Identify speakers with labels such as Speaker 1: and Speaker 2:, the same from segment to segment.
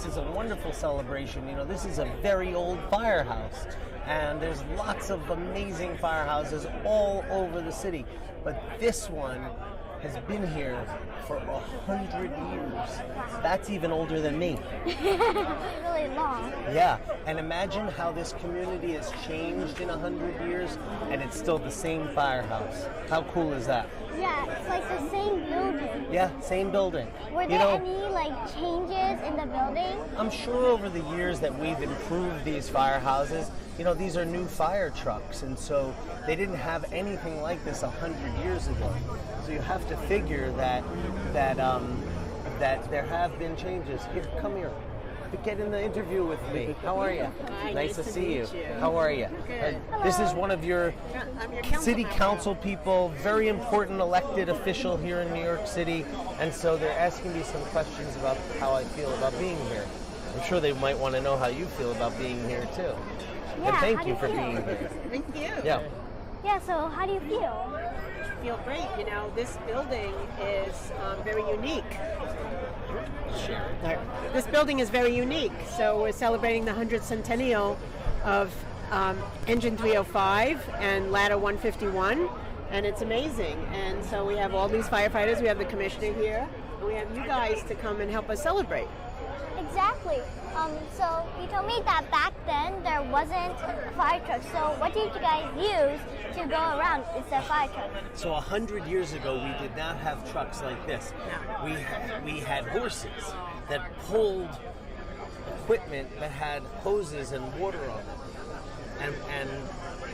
Speaker 1: this is a wonderful celebration. You know, this is a very old firehouse, and there's lots of amazing firehouses all over the city. But this one has been here for 100 years. That's even older than me.
Speaker 2: Really long.
Speaker 1: Yeah, and imagine how this community has changed in 100 years, and it's still the same firehouse. How cool is that?
Speaker 2: Yeah, it's like the same building.
Speaker 1: Yeah, same building.
Speaker 2: Were there any like changes in the building?
Speaker 1: I'm sure over the years that we've improved these firehouses. You know, these are new fire trucks, and so they didn't have anything like this 100 years ago. So you have to figure that there have been changes. Here, come here. Get in the interview with me. How are you?
Speaker 3: Hi,
Speaker 1: nice to see you.
Speaker 3: meet you.
Speaker 1: How are you?
Speaker 3: Good.
Speaker 1: This is one of your
Speaker 3: I'm your
Speaker 1: city council people, very important elected official here in New York City, and so they're asking me some questions about how I feel about being here. I'm sure they might want to know how you feel about being here too.
Speaker 2: Yeah,
Speaker 1: and thank
Speaker 2: how do
Speaker 1: you
Speaker 2: you
Speaker 1: for
Speaker 2: feel?
Speaker 1: being here.
Speaker 3: Thank you.
Speaker 1: Yeah.
Speaker 2: Yeah, so how do you feel?
Speaker 3: Feel great. You know, this building is very unique. This building is very unique. So we're celebrating the 100th centennial of Engine 305 and Ladder 151, and it's amazing. And so we have all these firefighters. We have the commissioner here, and we have you guys to come and help us celebrate.
Speaker 2: Exactly. So you told me that back then there wasn't a fire truck. So what did you guys use to go around instead of fire truck?
Speaker 1: So 100 years ago, we did not have trucks like this. We had horses that pulled equipment that had hoses and water on them. And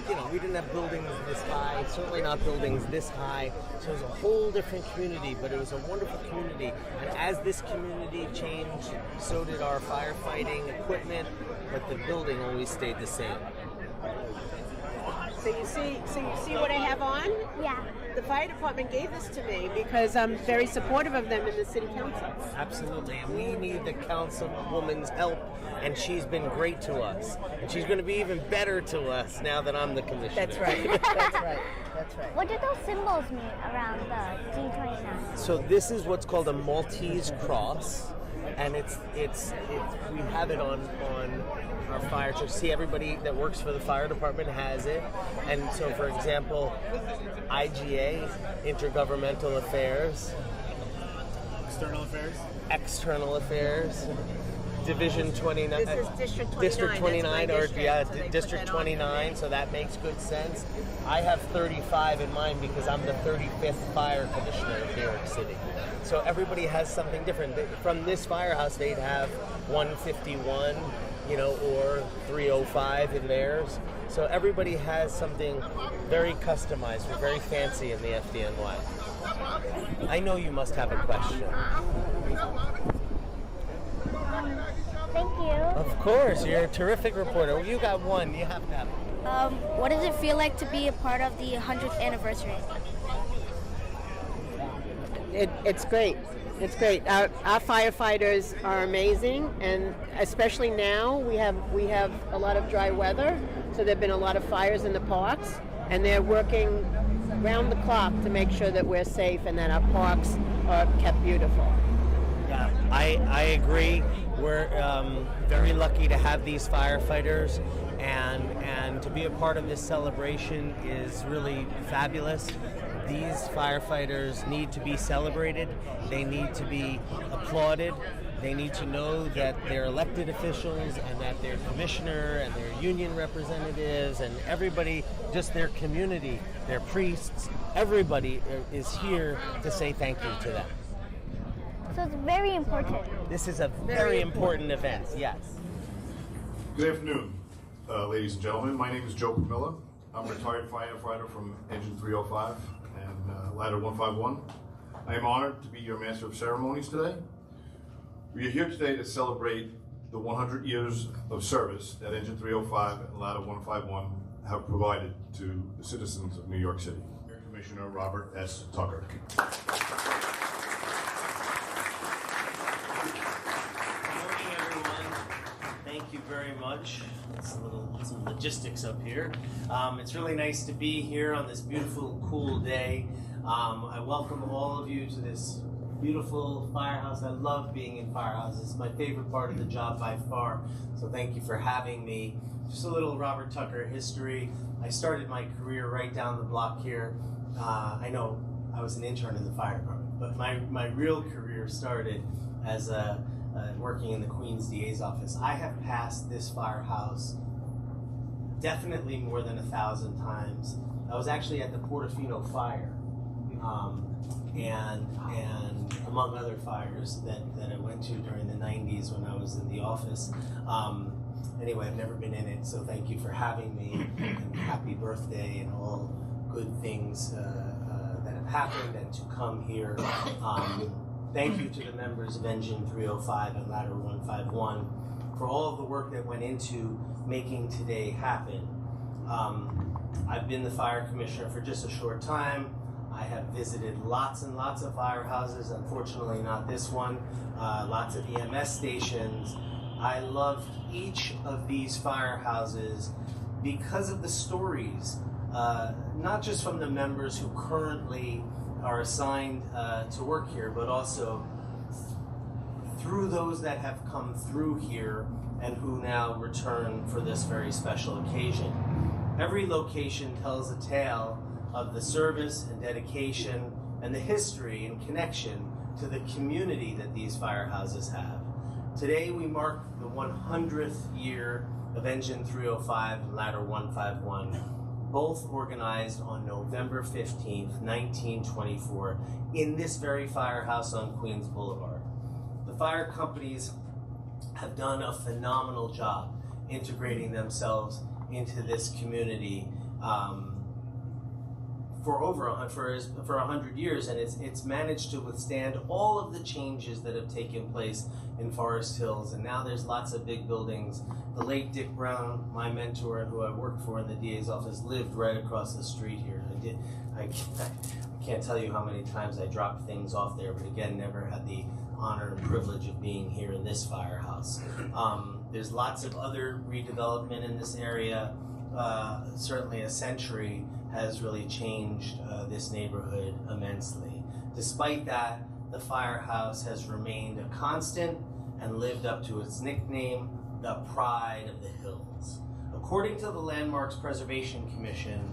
Speaker 1: you know, we didn't have buildings this high, certainly not buildings this high. So it was a whole different community, but it was a wonderful community. And as this community changed, so did our firefighting equipment, but the building always stayed the same.
Speaker 3: So you see what I have on?
Speaker 2: Yeah.
Speaker 3: The fire department gave this to me because I'm very supportive of them in the city council.
Speaker 1: Absolutely, and we need the councilwoman's help, and she's been great to us. And she's going to be even better to us now that I'm the commissioner.
Speaker 3: That's right. That's right. That's right.
Speaker 2: What do those symbols mean around the D29?
Speaker 1: So this is what's called a Maltese cross, and it's we have it on our fire truck. See, everybody that works for the fire department has it. And so, for example, IGA, Intergovernmental Affairs. External Affairs. Division 29.
Speaker 3: This is District 29.
Speaker 1: District 29,
Speaker 3: That's my
Speaker 1: or
Speaker 3: district,
Speaker 1: yeah,
Speaker 3: so they put
Speaker 1: District
Speaker 3: that on
Speaker 1: 29, so that makes good sense. I have 35 in mine because I'm the 35th fire commissioner of New York City. So everybody has something different. From this firehouse, they'd have 151, you know, or 305 in theirs. So everybody has something very customized. We're very fancy in the FDNY. I know you must have a question.
Speaker 2: Thank you.
Speaker 1: Of course, you're a terrific reporter. Well, you got one. You have to have it.
Speaker 4: What does it feel like to be a part of the 100th anniversary?
Speaker 3: It's great. It's great. Our firefighters are amazing, and especially now we have a lot of dry weather, so there've been a lot of fires in the parks, and they're working round the clock to make sure that we're safe and that our parks are kept beautiful.
Speaker 1: Yeah, I agree. We're very lucky to have these firefighters, and to be a part of this celebration is really fabulous. These firefighters need to be celebrated. They need to be applauded. They need to know that they're elected officials and that their commissioner and their union representatives and everybody, just their community, their priests, everybody is here to say thank you to them.
Speaker 2: So it's very important.
Speaker 1: This is a very important event, yes.
Speaker 5: Good afternoon, ladies and gentlemen. My name is Joe Camilla. I'm a retired firefighter from Engine 305 and Ladder 151. I am honored to be your Master of Ceremonies today. We are here today to celebrate the 100 years of service that Engine 305 and Ladder 151 have provided to the citizens of New York City. Commissioner Robert S. Tucker.
Speaker 1: Thank you very much. Some logistics up here. It's really nice to be here on this beautiful, cool day. I welcome all of you to this beautiful firehouse. I love being in firehouses. It's my favorite part of the job by far. So thank you for having me. Just a little Robert Tucker history. I started my career right down the block here. I know I was an intern in the fire department, but my real career started as working in the Queen's DA's office. I have passed this firehouse definitely more than 1,000 times. I was actually at the Portofino fire, and among other fires that I went to during the 90s when I was in the office. Anyway, I've never been in it, so thank you for having me, and happy birthday and all good things that have happened and to come here. Thank you to the members of Engine 305 and Ladder 151 for all of the work that went into making today happen. I've been the fire commissioner for just a short time. I have visited lots and lots of firehouses, unfortunately not this one, lots of EMS stations. I loved each of these firehouses because of the stories, not just from the members who currently are assigned to work here, but also through those that have come through here and who now return for this very special occasion. Every location tells a tale of the service and dedication and the history and connection to the community that these firehouses have. Today we mark the 100th year of Engine 305 and Ladder 151, both organized on November 15th, 1924, in this very firehouse on Queens Boulevard. The fire companies have done a phenomenal job integrating themselves into this community for 100 years, and it's managed to withstand all of the changes that have taken place in Forest Hills. And now there's lots of big buildings. The late Dick Brown, my mentor, who I worked for in the DA's office, lived right across the street here. I can't tell you how many times I dropped things off there, but again, never had the honor and privilege of being here in this firehouse. There's lots of other redevelopment in this area. Certainly a century has really changed this neighborhood immensely. Despite that, the firehouse has remained a constant and lived up to its nickname, the Pride of the Hills. According to the Landmarks Preservation Commission,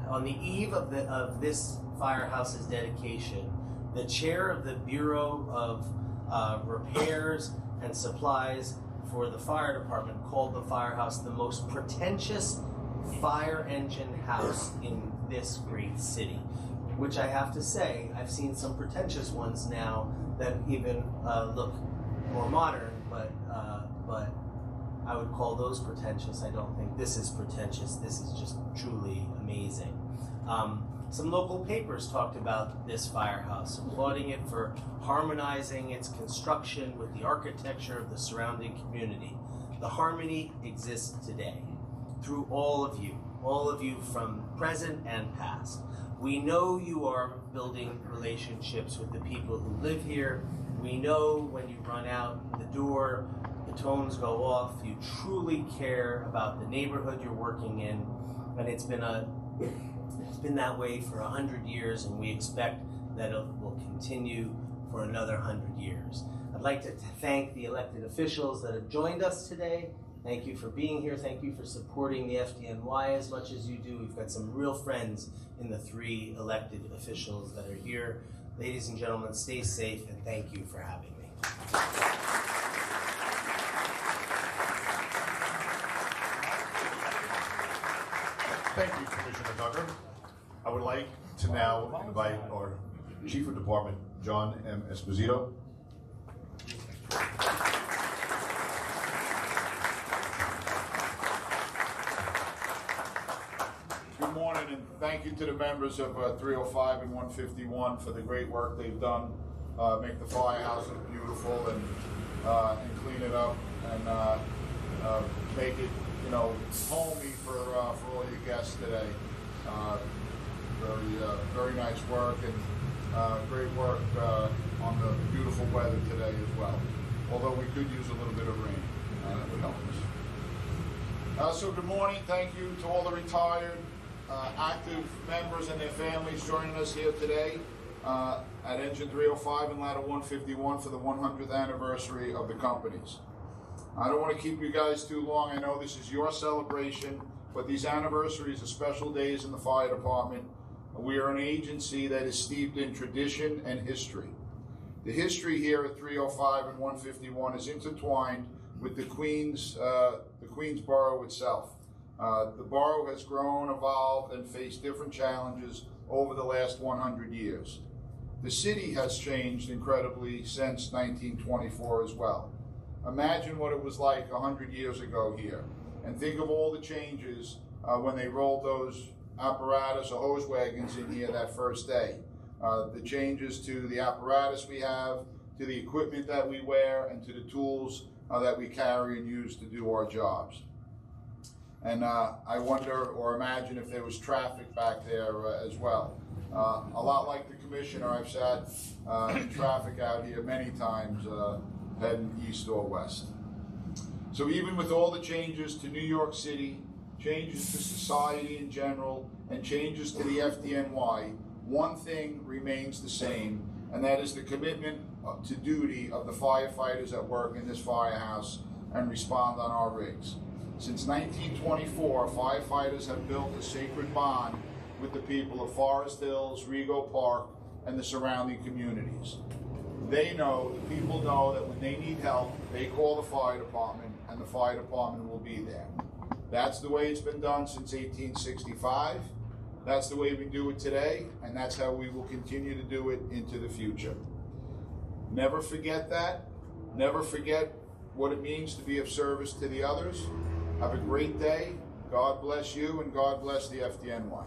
Speaker 1: on the eve of this firehouse's dedication, the chair of the Bureau of Repairs and Supplies for the fire department called the firehouse the most pretentious fire engine house in this great city, which I have to say, I've seen some pretentious ones now that even look more modern, but I would call those pretentious. I don't think this is pretentious. This is just truly amazing. Some local papers talked about this firehouse, applauding it for harmonizing its construction with the architecture of the surrounding community. The harmony exists today through all of you from present and past. We know you are building relationships with the people who live here. We know when you run out the door, the tones go off. You truly care about the neighborhood you're working in, and it's been that way for 100 years, and we expect that it will continue for another 100 years. I'd like to thank the elected officials that have joined us today. Thank you for being here. Thank you for supporting the FDNY as much as you do. We've got some real friends in the 3 elected officials that are here. Ladies and gentlemen, stay safe, and thank you for having me.
Speaker 5: Thank you, Commissioner Tucker. I would like to now invite our Chief of Department, John M. Esposito.
Speaker 6: Good morning, and thank you to the members of 305 and 151 for the great work they've done. Make the firehouse look beautiful and clean it up and make it, homey for all your guests today. Very nice work and great work on the beautiful weather today as well. Although we could use a little bit of rain, that would help us. So good morning. Thank you to all the retired active members and their families joining us here today. at Engine 305 and Ladder 151 for the 100th anniversary of the companies. I don't want to keep you guys too long. I know this is your celebration, but these anniversaries are special days in the fire department. We are an agency that is steeped in tradition and history. The history here at 305 and 151 is intertwined with the Queensborough itself. The borough has grown, evolved, and faced different challenges over the last 100 years. The city has changed incredibly since 1924 as well. Imagine what it was like 100 years ago here, and think of all the changes when they rolled those apparatus or hose wagons in here that first day. The changes to the apparatus we have, to the equipment that we wear, and to the tools that we carry and use to do our jobs. And I wonder or imagine if there was traffic back there as well. A lot like the commissioner, I've sat in traffic out here many times heading east or west. So even with all the changes to New York City, changes to society in general, and changes to the FDNY, one thing remains the same, and that is the commitment to duty of the firefighters that work in this firehouse and respond on our rigs. Since 1924, firefighters have built a sacred bond with the people of Forest Hills, Rego Park, and the surrounding communities. They know, the people know that when they need help, they call the fire department, and the fire department will be there. That's the way it's been done since 1865. That's the way we do it today, and that's how we will continue to do it into the future. Never forget that. Never forget what it means to be of service to the others. Have a great day. God bless you, and God bless the FDNY.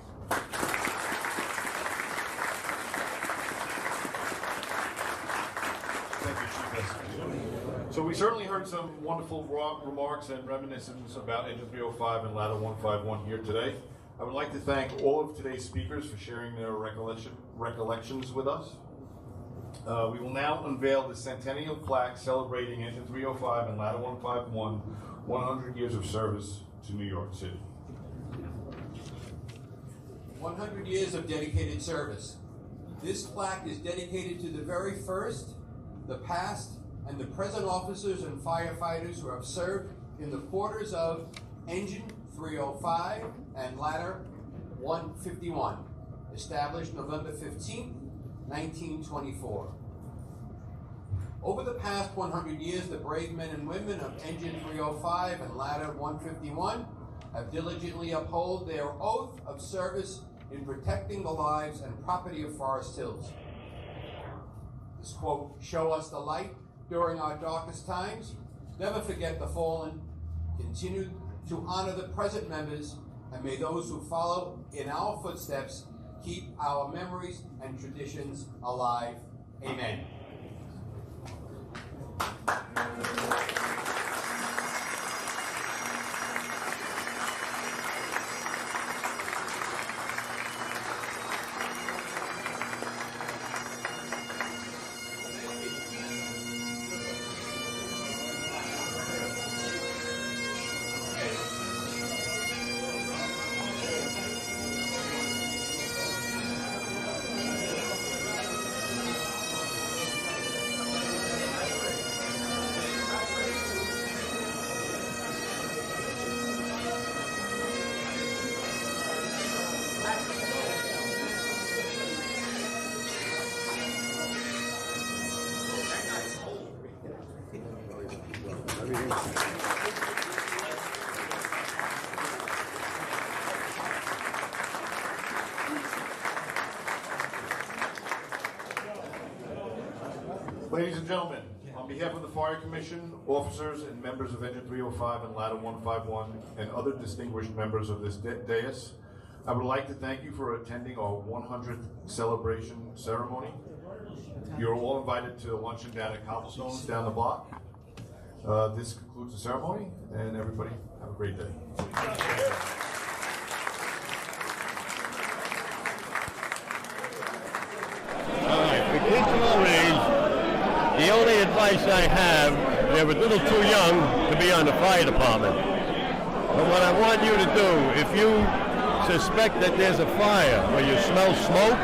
Speaker 5: Thank you, Chief. So we certainly heard some wonderful remarks and reminiscences about Engine 305 and Ladder 151 here today. I would like to thank all of today's speakers for sharing their recollections with us. We will now unveil the Centennial plaque celebrating Engine 305 and Ladder 151 100 years of service to New York City.
Speaker 7: 100 years of dedicated service. This plaque is dedicated to the very first, the past, and the present officers and firefighters who have served in the quarters of Engine 305 and Ladder 151, established November 15, 1924. Over the past 100 years, the brave men and women of Engine 305 and Ladder 151 have diligently upheld their oath of service in protecting the lives and property of Forest Hills. This quote, "Show us the light during our darkest times, never forget the fallen, continue to honor the present members, and may those who follow in our footsteps keep our memories and traditions alive. Amen."
Speaker 5: Ladies and gentlemen, on behalf of the Fire Commission, officers and members of Engine 305 and Ladder 151, and other distinguished members of this dais, I would like to thank you for attending our 100th celebration ceremony. You're all invited to luncheon down at Cobblestones down the block. This concludes the ceremony, and everybody have a great day.
Speaker 8: All right, for kids of all age, the only advice I have, they're a little too young to be on the fire department. But what I want you to do, if you suspect that there's a fire or you smell smoke,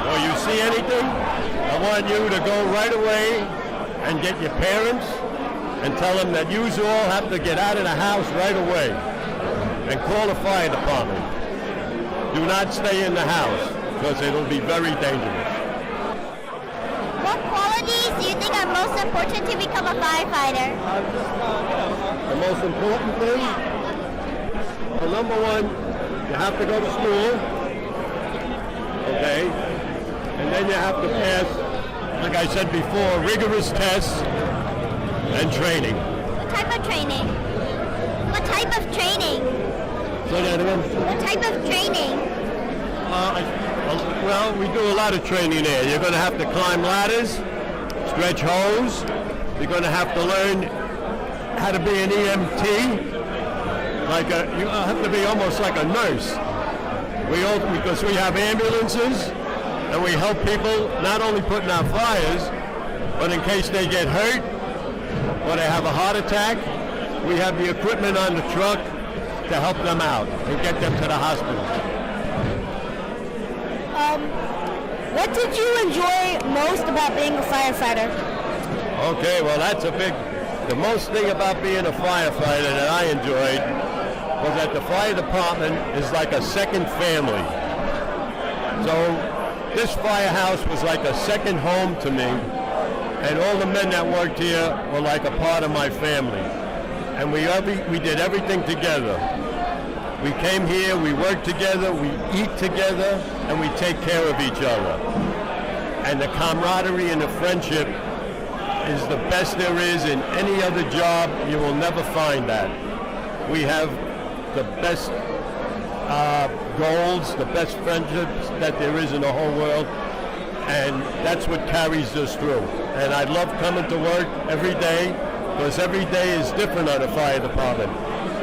Speaker 8: or you see anything, I want you to go right away and get your parents and tell them that you all have to get out of the house right away and call the fire department. Do not stay in the house because it'll be very dangerous.
Speaker 2: What qualities do you think are most important to become a firefighter?
Speaker 8: The most important thing? Well, number one, you have to go to school, okay? And then you have to pass, like I said before, rigorous tests and training.
Speaker 2: What type of training? What type of training?
Speaker 8: Say that again?
Speaker 2: What type of training?
Speaker 8: Well, we do a lot of training there. You're going to have to climb ladders, stretch hose. You're going to have to learn how to be an EMT. You have to be almost like a nurse. Because we have ambulances and we help people not only putting out fires, but in case they get hurt or they have a heart attack, we have the equipment on the truck to help them out and get them to the hospital.
Speaker 4: What did you enjoy most about being a firefighter?
Speaker 8: Okay, well the most thing about being a firefighter that I enjoyed was that the fire department is like a second family. So this firehouse was like a second home to me, and all the men that worked here were like a part of my family. And we did everything together. We came here, we work together, we eat together, and we take care of each other. And the camaraderie and the friendship is the best there is in any other job. You will never find that. We have the best goals, the best friendships that there is in the whole world, and that's what carries us through. And I love coming to work every day, because every day is different on the fire department.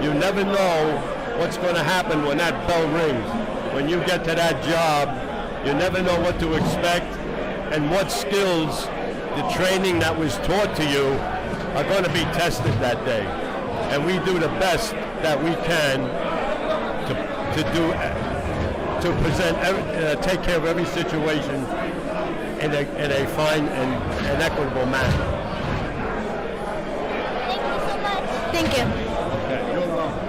Speaker 8: You never know what's going to happen when that bell rings. When you get to that job, you never know what to expect and what skills the training that was taught to you are going to be tested that day. And we do the best that we can to take care of every situation in a fine and equitable manner.
Speaker 2: Thank you so much.
Speaker 4: Thank you.
Speaker 8: Okay, you're welcome.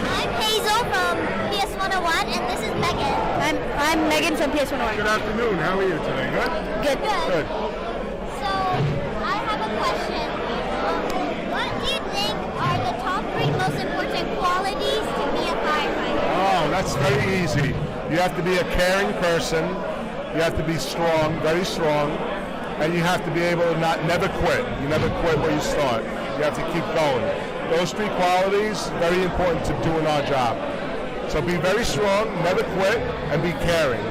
Speaker 2: I'm Hazel from PS101, and this is Megan.
Speaker 4: I'm Megan from PS101.
Speaker 9: Good afternoon. How are you today? Good?
Speaker 2: Good.
Speaker 9: Good.
Speaker 2: So, I have a question. What do you think are the top 3 most important qualities to be a firefighter?
Speaker 9: Oh, that's very easy. You have to be a caring person. You have to be strong, very strong, and you have to be able to never quit. You never quit where you start. You have to keep going. Those 3 qualities, very important to doing our job. So be very strong, never quit, and be caring.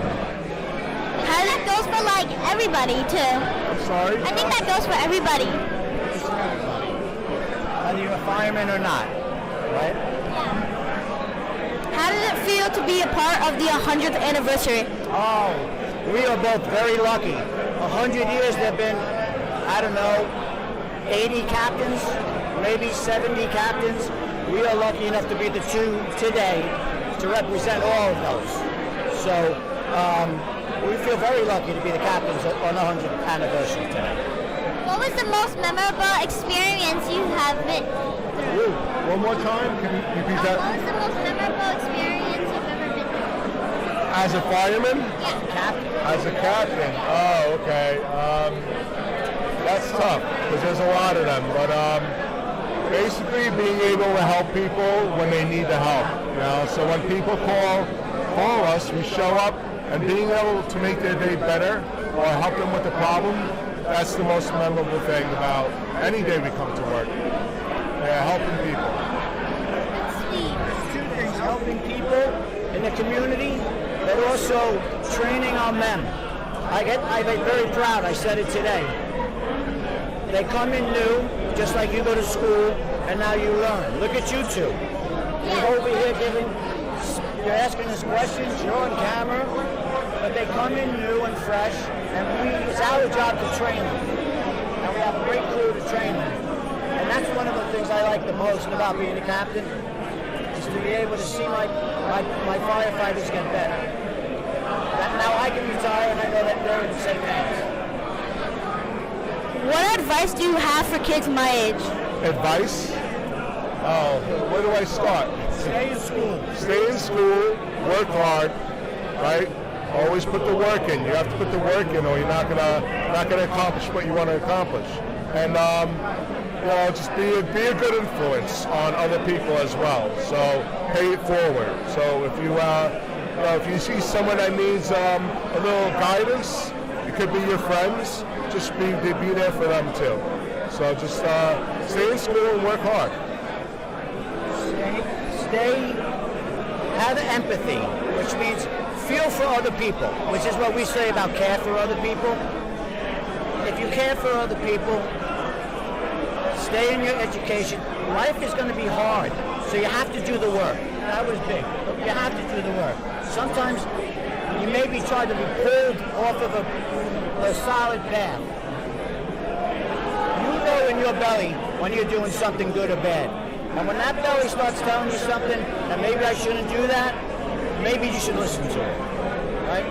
Speaker 2: That goes for like everybody too.
Speaker 9: I'm sorry?
Speaker 2: I think that goes for everybody.
Speaker 1: Whether you're a fireman or not, right?
Speaker 2: Yeah.
Speaker 4: How did it feel to be a part of the 100th anniversary?
Speaker 1: Oh, we are both very lucky. 100 years there have been, I don't know, 80 captains, maybe 70 captains. We are lucky enough to be the 2 today to represent all of those. So we feel very lucky to be the captains on the 100th anniversary today.
Speaker 2: What was the most memorable experience you have been through?
Speaker 9: One more time? Can you repeat
Speaker 2: What
Speaker 9: that?
Speaker 2: was the most memorable experience you've ever been through?
Speaker 9: As a fireman?
Speaker 2: Yeah.
Speaker 1: Captain.
Speaker 9: As a captain? Oh, okay. That's tough, because there's a lot of them. But basically being able to help people when they need the help. So when people call us, we show up, and being able to make their day better or help them with a problem, that's the most memorable thing about any day we come to work. Yeah, helping people.
Speaker 2: That's sweet.
Speaker 1: 2 things, helping people in the community, but also training our men. I get very proud, I said it today. They come in new, just like you go to school, and now you learn. Look at you 2. You're over here you're asking us questions, you're on camera, but they come in new and fresh, and it's our job to train them. And we have a great crew to train them. And that's one of the things I like the most about being a captain, is to be able to see my firefighters get better.
Speaker 10: Now I can retire, and I know that they're in the same hands.
Speaker 4: What advice do you have for kids my age?
Speaker 9: Advice? Oh, where do I start?
Speaker 10: Stay in school.
Speaker 9: Stay in school, work hard, right? Always put the work in. You have to put the work in, or you're not gonna accomplish what you want to accomplish. And just be a good influence on other people as well. So pay it forward. So if if you see someone that needs a little guidance, it could be your friends. Just be there for them too. So just stay in school and work hard.
Speaker 10: Have empathy, which means feel for other people, which is what we say about care for other people. If you care for other people, stay in your education. Life is going to be hard, so you have to do the work. That was big. You have to do the work. Sometimes you may be trying to be pulled off of a solid path. You know in your belly when you're doing something good or bad. And when that belly starts telling you something that maybe I shouldn't do that, maybe you should listen to it. Right?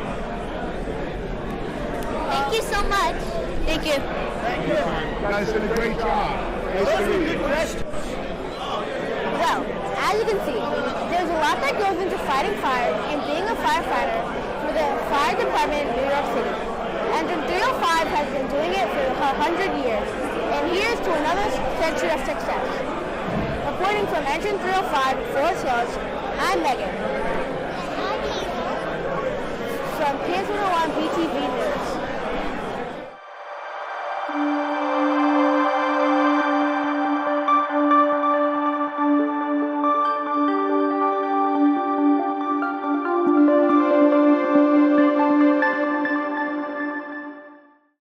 Speaker 2: Thank you so much.
Speaker 4: Thank you.
Speaker 10: Thank you.
Speaker 9: You guys did a great job.
Speaker 10: Those are good questions.
Speaker 2: Well, as you can see, there's a lot that goes into fighting fires and being a firefighter for the fire department in New York City. Engine 305 has been doing it for 100 years, and here's to another century of success. Reporting from Engine 305 Forest Hills, I'm Megan. From PS101 BTV News.